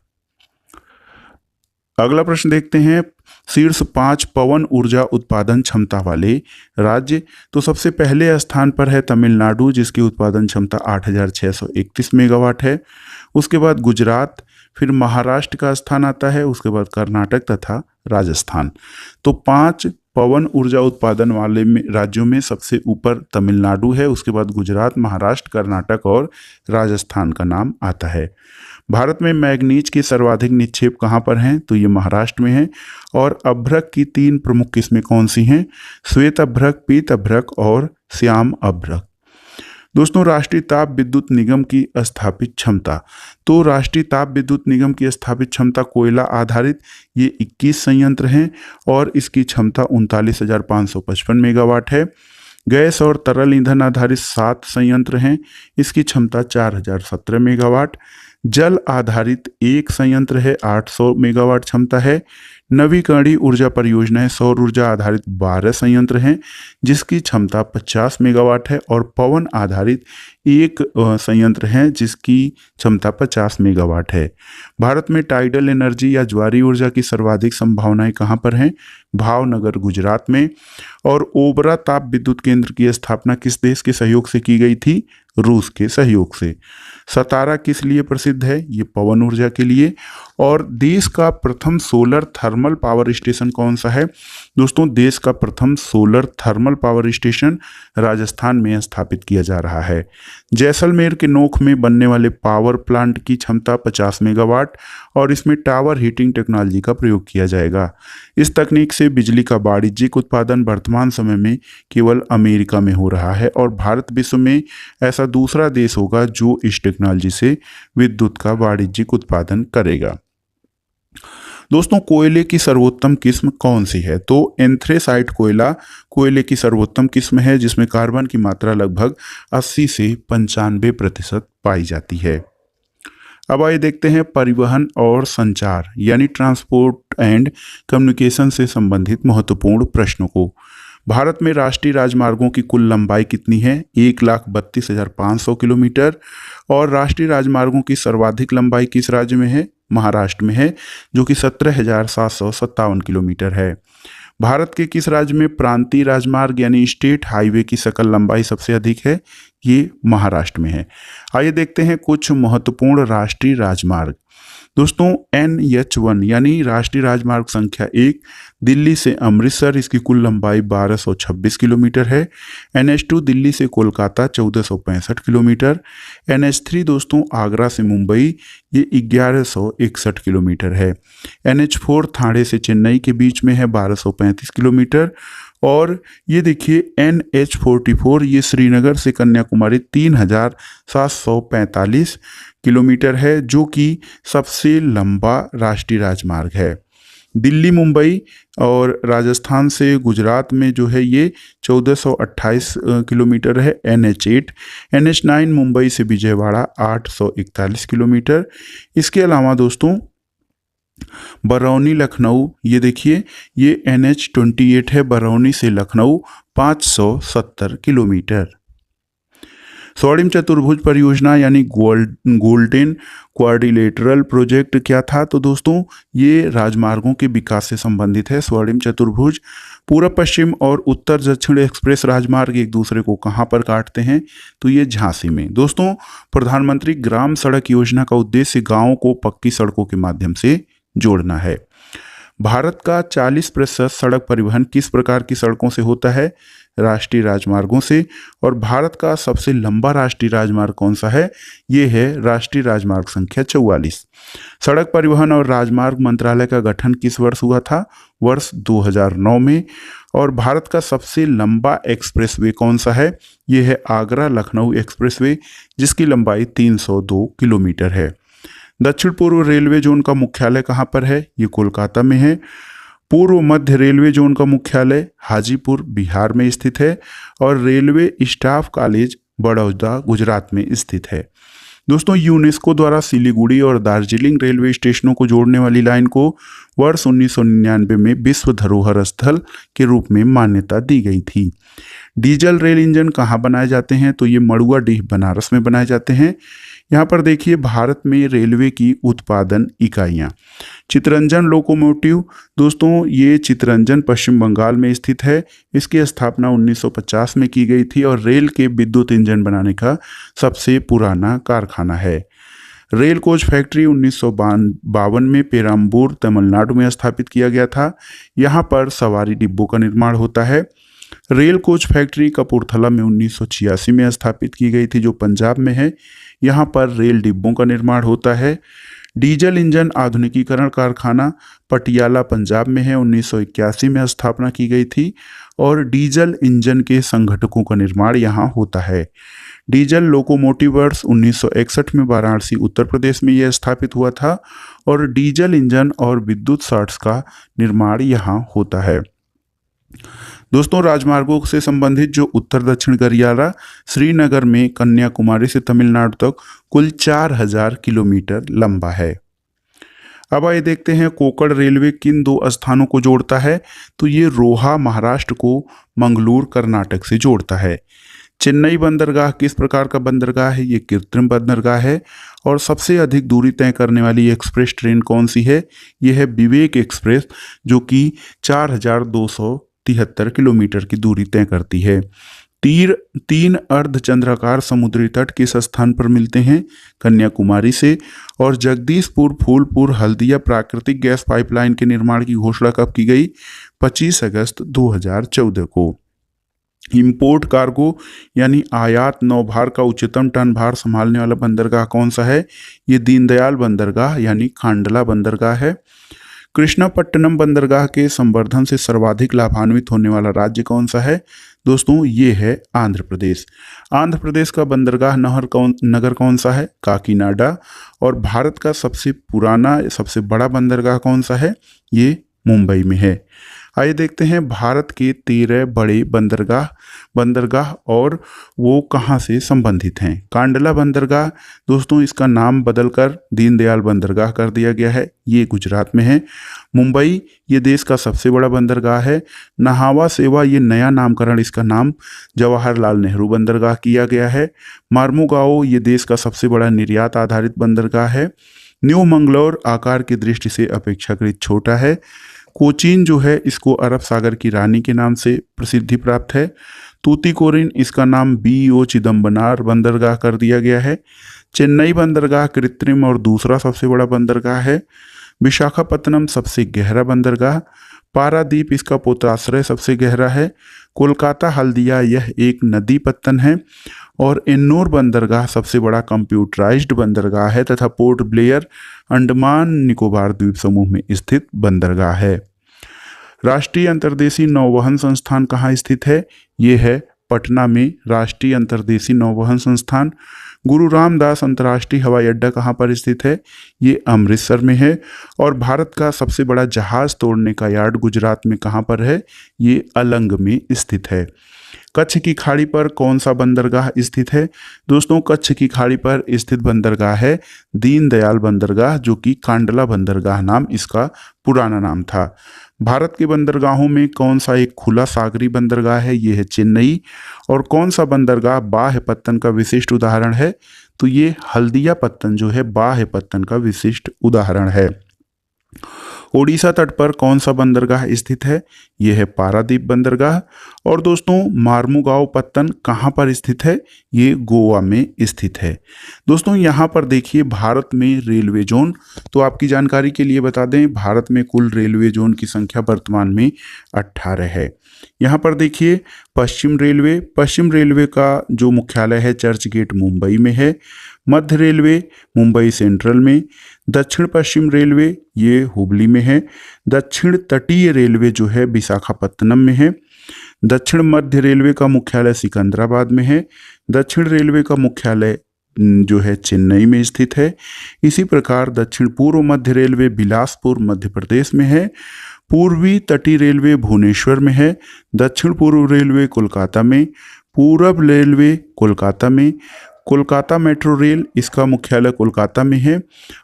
अगला प्रश्न देखते हैं, शीर्ष 5 पवन ऊर्जा उत्पादन क्षमता वाले राज्य। तो सबसे पहले स्थान पर है तमिलनाडु, जिसकी उत्पादन क्षमता 8631 मेगावाट है। उसके बाद गुजरात, फिर महाराष्ट्र का स्थान आता है, उसके बाद कर्नाटक तथा राजस्थान। तो 5 पवन ऊर्जा उत्पादन वाले राज्यों में सबसे ऊपर तमिलनाडु है, उसके बाद गुजरात, महाराष्ट्र, कर्नाटक और राजस्थान का नाम आता है। भारत में मैग्नीज के सर्वाधिक निक्षेप कहाँ पर हैं? तो ये महाराष्ट्र में है। और अभ्रक की 3 प्रमुख किस्में कौन सी हैं? श्वेत अभ्रक, पीत अभ्रक और श्याम अभ्रक। दोस्तों राष्ट्रीय ताप विद्युत निगम की स्थापित क्षमता। तो राष्ट्रीय ताप विद्युत निगम की स्थापित क्षमता कोयला आधारित ये 21 संयंत्र हैं और इसकी क्षमता 39,555 मेगावाट है। गैस और तरल ईंधन आधारित 7 संयंत्र हैं, इसकी क्षमता 4,017 मेगावाट। जल आधारित 1 संयंत्र है, 800 मेगावाट क्षमता है। नवीकरणीय ऊर्जा परियोजनाएं सौर ऊर्जा आधारित 12 संयंत्र हैं, जिसकी क्षमता 50 मेगावाट है। और पवन आधारित 1 संयंत्र है, जिसकी क्षमता 50 मेगावाट है। भारत में टाइडल एनर्जी या ज्वारी ऊर्जा की सर्वाधिक संभावनाएं कहाँ पर हैं? भावनगर, गुजरात में। और ओबरा ताप विद्युत केंद्र की स्थापना किस देश के सहयोग से की गई थी? रूस के सहयोग से। सतारा किस लिए प्रसिद्ध है? ये पवन ऊर्जा के लिए। और देश का प्रथम सोलर थर्मल पावर स्टेशन कौन सा है? दोस्तों देश का प्रथम solar thermal power station Rajasthan में स्थापित किया जा रहा है। जैसलमेर के नोख में बनने वाले पावर प्लांट की क्षमता 50 मेगावाट और इसमें टावर हीटिंग टेक्नोलॉजी का प्रयोग किया जाएगा। इस तकनीक से बिजली का वाणिज्यिक उत्पादन वर्तमान समय में केवल अमेरिका में हो रहा है और भारत विश्व में ऐसा दूसरा देश होगा जो इस टेक्नोलॉजी से विद्युत का वाणिज्यिक उत्पादन करेगा। दोस्तों कोयले की सर्वोत्तम किस्म कौन सी है? तो एंथ्रेसाइट कोयला कोयले की सर्वोत्तम किस्म है, जिसमें कार्बन की मात्रा लगभग 80 से 95% पाई जाती है। अब आइए देखते हैं परिवहन और संचार यानी ट्रांसपोर्ट एंड कम्युनिकेशन से संबंधित महत्वपूर्ण प्रश्नों को। भारत में राष्ट्रीय राजमार्गों की कुल लंबाई कितनी है? 1,32,500 किलोमीटर। और राष्ट्रीय राजमार्गों की सर्वाधिक लंबाई किस राज्य में है? महाराष्ट्र में है, जो कि 17,757 किलोमीटर है। भारत के किस राज्य में प्रांतीय राजमार्ग यानी स्टेट हाईवे की सकल लंबाई सबसे अधिक है? ये महाराष्ट्र में है। आइए देखते हैं कुछ महत्वपूर्ण राष्ट्रीय राजमार्ग। दोस्तों, NH1 यानी राष्ट्रीय राजमार्ग संख्या 1 दिल्ली से अमृतसर, इसकी कुल लंबाई 1226 किलोमीटर है। NH2 दिल्ली से कोलकाता 1465 किलोमीटर। NH3 दोस्तों आगरा से मुंबई, ये 1161 किलोमीटर है। NH4 थाने से चेन्नई के बीच में है, 1235 किलोमीटर। और ये देखिए NH44 ये श्रीनगर से कन्याकुमारी 3745 किलोमीटर है, जो कि सबसे लंबा राष्ट्रीय राजमार्ग है। दिल्ली मुंबई और राजस्थान से गुजरात में जो है ये 1428 किलोमीटर है, NH8। NH9 मुंबई से विजयवाड़ा 841 किलोमीटर। इसके अलावा दोस्तों बरौनी लखनऊ, ये देखिए ये NH28 है, बरौनी से लखनऊ 570 किलोमीटर। स्वर्णिम चतुर्भुज परियोजना यानी गोल्डन क्वाड्रिलेटरल प्रोजेक्ट क्या था? तो दोस्तों ये राजमार्गों के विकास से संबंधित है। स्वर्णिम चतुर्भुज पूर्व पश्चिम और उत्तर दक्षिण एक्सप्रेस राजमार्ग एक दूसरे को कहाँ पर काटते हैं? तो ये झांसी में। दोस्तों, प्रधानमंत्री ग्राम सड़क योजना का उद्देश्य गाँवों को पक्की सड़कों के माध्यम से जोड़ना है। भारत का 40% सड़क परिवहन किस प्रकार की सड़कों से होता है? राष्ट्रीय राजमार्गों से। और भारत का सबसे लंबा राष्ट्रीय राजमार्ग कौन सा है? ये है राष्ट्रीय राजमार्ग संख्या 44। सड़क परिवहन और राजमार्ग मंत्रालय का गठन किस वर्ष हुआ था? वर्ष 2009 में। और भारत का सबसे लंबा एक्सप्रेसवे कौन सा है? ये है आगरा लखनऊ एक्सप्रेसवे, जिसकी लंबाई 302 किलोमीटर है। दक्षिण पूर्व रेलवे जोन का मुख्यालय कहाँ पर है? ये कोलकाता में है। पूर्व मध्य रेलवे जोन का मुख्यालय हाजीपुर बिहार में स्थित है। और railway staff college Baroda Gujarat में स्थित है। दोस्तों, यूनेस्को द्वारा सिलीगुड़ी और दार्जिलिंग रेलवे स्टेशनों को जोड़ने वाली लाइन को वर्ष 1999 में विश्व धरोहर स्थल के रूप में मान्यता दी गई थी। डीजल रेल इंजन कहाँ बनाए जाते हैं? तो ये मड़ुआडीह बनारस में बनाए जाते हैं। यहाँ पर देखिए भारत में रेलवे की उत्पादन इकाइयाँ। चितरंजन लोकोमोटिव, दोस्तों ये चितरंजन पश्चिम बंगाल में स्थित है। इसकी स्थापना 1950 में की गई थी और रेल के विद्युत इंजन बनाने का सबसे पुराना कारखाना है। रेल कोच फैक्ट्री 1952 में पेराम्बूर तमिलनाडु में स्थापित किया गया था। यहाँ पर सवारी डिब्बों का निर्माण होता है। रेल कोच फैक्ट्री कपूरथला में 1986 में स्थापित की गई थी, जो पंजाब में है। यहाँ पर रेल डिब्बों का निर्माण होता है। डीजल इंजन आधुनिकीकरण कारखाना पटियाला पंजाब में है, 1981 में स्थापना की गई थी। और डीजल इंजन के संघटकों का निर्माण यहाँ होता है। डीजल लोकोमोटिव वर्ष 1961 में वाराणसी उत्तर प्रदेश में यह स्थापित हुआ था। और डीजल इंजन और विद्युत शाफ्ट्स का निर्माण यहाँ होता है। दोस्तों, राजमार्गों से संबंधित जो उत्तर दक्षिण गलियारा श्रीनगर में कन्याकुमारी से तमिलनाडु तक कुल 4000 किलोमीटर लंबा है। अब आइए देखते हैं कोंकण रेलवे किन दो स्थानों को जोड़ता है? तो ये रोहा महाराष्ट्र को मंगलूर कर्नाटक से जोड़ता है। चेन्नई बंदरगाह किस प्रकार का बंदरगाह है? ये कृत्रिम बंदरगाह है। और सबसे अधिक दूरी तय करने वाली एक्सप्रेस ट्रेन कौन सी है? ये है विवेक एक्सप्रेस, जो कि 4273 किलोमीटर की दूरी तय करती है। तीन अर्धचंद्राकार समुद्री तट किस स्थान पर मिलते हैं? कन्याकुमारी से। और जगदीशपुर फूलपुर हल्दिया प्राकृतिक गैस पाइपलाइन के निर्माण की घोषणा कब की गई? 25 अगस्त 2014 को। इंपोर्ट कार्गो यानी आयात नौभार का उच्चतम टन भार संभालने वाला बंदरगाह कौन सा है? ये दीनदयाल बंदरगाह यानी खांडला बंदरगाह है। कृष्णापट्टनम बंदरगाह के संवर्धन से सर्वाधिक लाभान्वित होने वाला राज्य कौन सा है? दोस्तों ये है आंध्र प्रदेश। आंध्र प्रदेश का बंदरगाह नगर कौन सा है? काकीनाडा। और भारत का सबसे पुराना सबसे बड़ा बंदरगाह कौन सा है? ये मुंबई में है। आइए देखते हैं भारत के 13 बड़े बंदरगाह और वो कहाँ से संबंधित हैं। कांडला बंदरगाह, दोस्तों इसका नाम बदलकर दीनदयाल बंदरगाह कर दिया गया है, ये गुजरात में है। मुंबई ये देश का सबसे बड़ा बंदरगाह है। नहावा सेवा ये नया नामकरण, इसका नाम जवाहरलाल नेहरू बंदरगाह किया गया है। मार्मुगाओ ये देश का सबसे बड़ा निर्यात आधारित बंदरगाह है। न्यू मंगलौर आकार की दृष्टि से अपेक्षाकृत छोटा है। कोचीन जो है इसको अरब सागर की रानी के नाम से प्रसिद्धि प्राप्त है। तूतीकोरिन इसका नाम BO चिदम्बनार बंदरगाह कर दिया गया है। चेन्नई बंदरगाह कृत्रिम और दूसरा सबसे बड़ा बंदरगाह है। विशाखापत्तनम सबसे गहरा बंदरगाह। पारादीप इसका पोताश्रय सबसे गहरा है। कोलकाता हल्दिया यह एक नदी पत्तन है। और एन्नोर बंदरगाह सबसे बड़ा कंप्यूटराइज्ड बंदरगाह है तथा पोर्ट ब्लेयर अंडमान निकोबार द्वीप समूह में स्थित बंदरगाह है। राष्ट्रीय अंतर्देशीय नौवहन संस्थान कहाँ स्थित है? ये है पटना में राष्ट्रीय अंतर्देशीय नौवहन संस्थान। गुरु रामदास अंतर्राष्ट्रीय हवाई अड्डा कहाँ पर स्थित है? ये अमृतसर में है। और भारत का सबसे बड़ा जहाज तोड़ने का यार्ड गुजरात में कहाँ पर है? ये अलंग में स्थित है। कच्छ की खाड़ी पर कौन सा बंदरगाह स्थित है? दोस्तों, कच्छ की खाड़ी पर स्थित बंदरगाह है दीनदयाल बंदरगाह, जो कि कांडला बंदरगाह नाम इसका पुराना नाम था। भारत के बंदरगाहों में कौन सा एक खुला सागरी बंदरगाह है? ये है चेन्नई। और कौन सा बंदरगाह बाह्य पत्तन का विशिष्ट उदाहरण है? तो ये हल्दिया पत्तन जो है बाह्य पत्तन का विशिष्ट उदाहरण है। ओडिशा तट पर कौन सा बंदरगाह स्थित है? यह है पारादीप बंदरगाह। और दोस्तों, मार्मुगांव पत्तन कहाँ पर स्थित है? ये गोवा में स्थित है। दोस्तों, यहाँ पर देखिए भारत में रेलवे जोन, तो आपकी जानकारी के लिए बता दें भारत में कुल रेलवे जोन की संख्या वर्तमान में 18 है। यहाँ पर देखिए पश्चिम रेलवे का जो मुख्यालय है चर्च गेट मुंबई में है। मध्य रेलवे मुंबई सेंट्रल में। दक्षिण पश्चिम रेलवे ये हुबली में है। दक्षिण तटीय रेलवे जो है विशाखापत्तनम में है। दक्षिण मध्य रेलवे का मुख्यालय सिकंदराबाद में है। दक्षिण रेलवे का मुख्यालय जो है चेन्नई में स्थित है। इसी प्रकार दक्षिण पूर्व मध्य रेलवे बिलासपुर मध्य प्रदेश में है। पूर्वी तटीय रेलवे भुवनेश्वर में है। दक्षिण पूर्व रेलवे कोलकाता में। पूरब रेलवे कोलकाता में। कोलकाता मेट्रो रेल इसका मुख्यालय कोलकाता में है।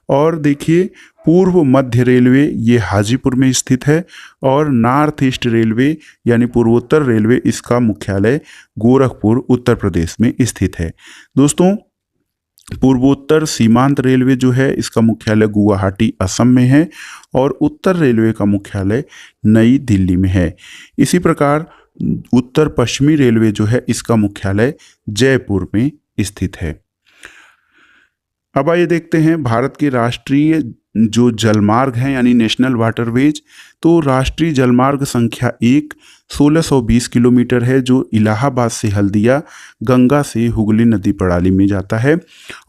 और देखिए पूर्व मध्य रेलवे ये हाजीपुर में स्थित है। और नॉर्थ ईस्ट रेलवे यानी पूर्वोत्तर रेलवे इसका मुख्यालय गोरखपुर उत्तर प्रदेश में स्थित है। दोस्तों, पूर्वोत्तर सीमांत रेलवे जो है इसका मुख्यालय गुवाहाटी असम में है। और उत्तर रेलवे का मुख्यालय नई दिल्ली में है। इसी प्रकार उत्तर पश्चिमी रेलवे जो है इसका मुख्यालय जयपुर में स्थित है। अब आइए देखते हैं भारत के राष्ट्रीय जो जलमार्ग हैं यानी नेशनल वाटरवेज। तो राष्ट्रीय जलमार्ग संख्या 1 1620 किलोमीटर है, जो इलाहाबाद से हल्दिया गंगा से हुगली नदी प्रणाली में जाता है।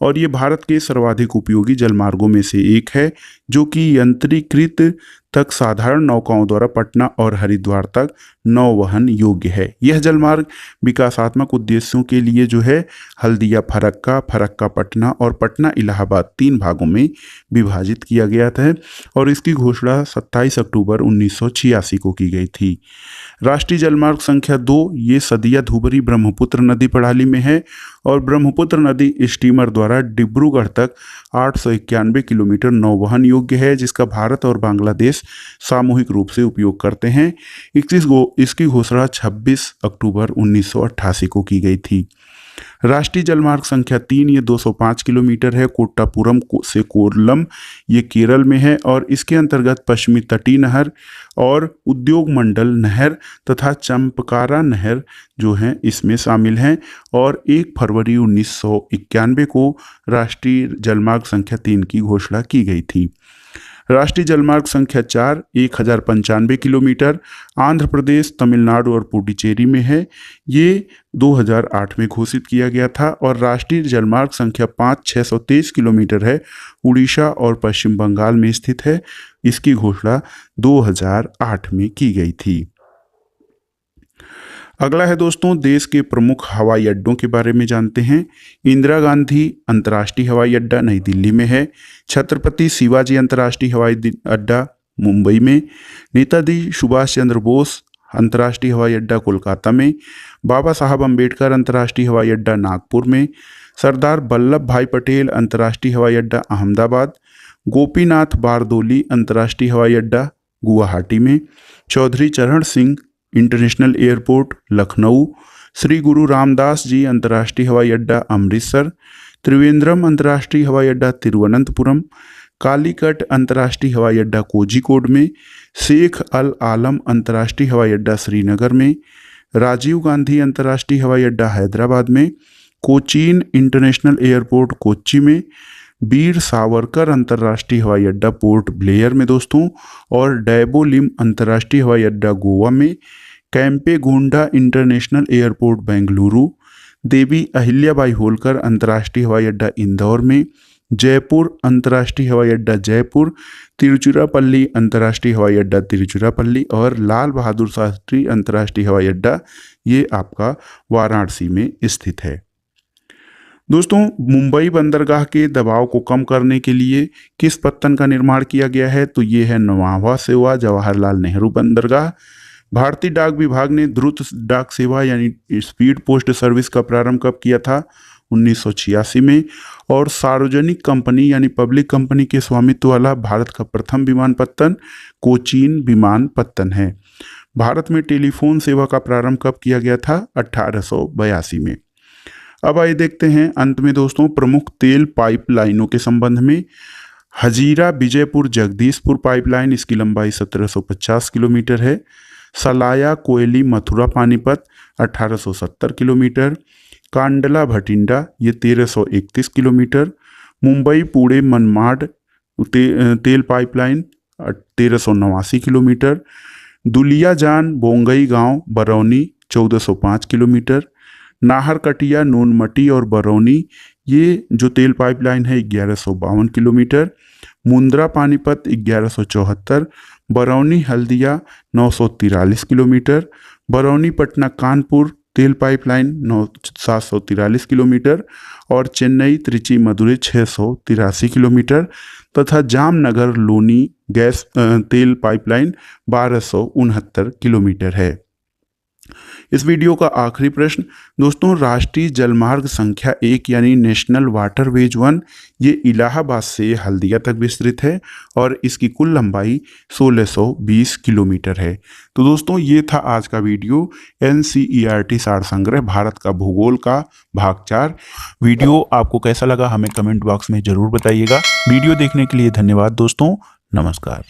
और ये भारत के सर्वाधिक उपयोगी जलमार्गों में से एक है, जो कि यंत्रीकृत तक साधारण नौकाओं द्वारा पटना और हरिद्वार तक नौवहन योग्य है। यह जलमार्ग विकासात्मक उद्देश्यों के लिए जो है हल्दिया फरक्का, फरक्का पटना और पटना इलाहाबाद 3 भागों में विभाजित किया गया था। और इसकी घोषणा 27 अक्टूबर 1986 को की गई थी। राष्ट्रीय जलमार्ग संख्या 2 ये सदिया धुबरी ब्रह्मपुत्र नदी प्रणाली में है। और ब्रह्मपुत्र नदी स्टीमर द्वारा डिब्रूगढ़ तक 891 किलोमीटर नौवहन योग्य है, जिसका भारत और बांग्लादेश सामूहिक रूप से उपयोग करते हैं। इसकी घोषणा 26 अक्टूबर 1988 को की गई थी। राष्ट्रीय जलमार्ग संख्या 3 ये 205 किलोमीटर है, कोट्टापुरम से कोरलम, ये केरल में है। और इसके अंतर्गत पश्चिमी तटीय नहर और उद्योग मंडल नहर तथा चंपकारा नहर जो हैं इसमें शामिल हैं। और 1 फरवरी 1991 को राष्ट्रीय जलमार्ग संख्या 3 की घोषणा की गई थी। राष्ट्रीय जलमार्ग संख्या 4 1095 किलोमीटर आंध्र प्रदेश, तमिलनाडु और पुडुचेरी में है। ये 2008 में घोषित किया गया था। और राष्ट्रीय जलमार्ग संख्या 5 623 किलोमीटर है, उड़ीसा और पश्चिम बंगाल में स्थित है। इसकी घोषणा 2008 में की गई थी। अगला है दोस्तों देश के प्रमुख हवाई अड्डों के बारे में जानते हैं। इंदिरा गांधी अंतर्राष्ट्रीय हवाई अड्डा नई दिल्ली में है। छत्रपति शिवाजी अंतर्राष्ट्रीय हवाई अड्डा मुंबई में। नेताजी सुभाष चंद्र बोस अंतर्राष्ट्रीय हवाई अड्डा कोलकाता में। बाबा साहब अम्बेडकर अंतर्राष्ट्रीय हवाई अड्डा नागपुर में। सरदार वल्लभ भाई पटेल अंतर्राष्ट्रीय हवाई अड्डा अहमदाबाद। गोपीनाथ बारदोली अंतर्राष्ट्रीय हवाई अड्डा गुवाहाटी में। चौधरी चरण सिंह इंटरनेशनल एयरपोर्ट लखनऊ। श्री गुरु रामदास जी अंतर्राष्ट्रीय हवाई अड्डा अमृतसर। त्रिवेंद्रम अंतर्राष्ट्रीय हवाई अड्डा तिरुवनंतपुरम। कालीकट अंतर्राष्ट्रीय हवाई अड्डा कोझिकोड में, शेख अल आलम अंतर्राष्ट्रीय हवाई अड्डा श्रीनगर में, राजीव गांधी अंतर्राष्ट्रीय हवाई अड्डा हैदराबाद में, कोचीन इंटरनेशनल एयरपोर्ट कोच्चि में, वीर सावरकर अंतर्राष्ट्रीय हवाई अड्डा पोर्ट ब्लेयर में दोस्तों, और डैबोलिम अंतर्राष्ट्रीय हवाई अड्डा गोवा में, कैंपेगोंडा इंटरनेशनल एयरपोर्ट बेंगलुरु, देवी अहिल्याबाई होलकर अंतर्राष्ट्रीय हवाई अड्डा इंदौर में, जयपुर अंतर्राष्ट्रीय हवाई अड्डा जयपुर, तिरुचिरापल्ली अंतर्राष्ट्रीय हवाई अड्डा तिरुचिरापल्ली और लाल बहादुर शास्त्री अंतर्राष्ट्रीय हवाई अड्डा ये आपका वाराणसी में स्थित है। दोस्तों, मुंबई बंदरगाह के दबाव को कम करने के लिए किस पत्तन का निर्माण किया गया है? तो ये है नवाबा सेवा जवाहरलाल नेहरू बंदरगाह। भारतीय डाक विभाग ने द्रुत डाक सेवा यानी स्पीड पोस्ट सर्विस का प्रारंभ कब किया था? 1986 में। और सार्वजनिक कंपनी यानी पब्लिक कंपनी के स्वामित्व वाला भारत का प्रथम विमानपत्तन कोचीन विमानपत्तन है। भारत में टेलीफोन सेवा का प्रारंभ कब किया गया था? 1882 में। अब आइए देखते हैं अंत में दोस्तों प्रमुख तेल पाइपलाइनों के संबंध में। हजीरा विजयपुर जगदीशपुर पाइपलाइन, इसकी लंबाई 1750 किलोमीटर है। सलाया कोयली मथुरा पानीपत 1870 किलोमीटर। कांडला भटिंडा ये 1331 किलोमीटर। मुंबई पुणे मनमाड तेल पाइपलाइन 1389 किलोमीटर। दुलियाजान बोंगई गांव बरौनी 1405 किलोमीटर। नाहरकटिया नूनमटी और बरौनी ये जो तेल पाइपलाइन है 1152 किलोमीटर। मुंद्रा पानीपत 1174। बरौनी हल्दिया 943 किलोमीटर। बरौनी पटना कानपुर तेल पाइपलाइन 743 किलोमीटर और चेन्नई त्रिची मदुरै 683 किलोमीटर तथा जामनगर लोनी गैस तेल पाइपलाइन 1269 किलोमीटर है। इस वीडियो का आखिरी प्रश्न दोस्तों, राष्ट्रीय जलमार्ग संख्या 1 यानी नेशनल वाटरवेज 1 ये इलाहाबाद से हल्दिया तक विस्तृत है और इसकी कुल लंबाई 1620 किलोमीटर है। तो दोस्तों ये था आज का वीडियो NCERT सार संग्रह भारत का भूगोल का भाग 4। वीडियो आपको कैसा लगा हमें कमेंट बॉक्स में ज़रूर बताइएगा। वीडियो देखने के लिए धन्यवाद दोस्तों, नमस्कार।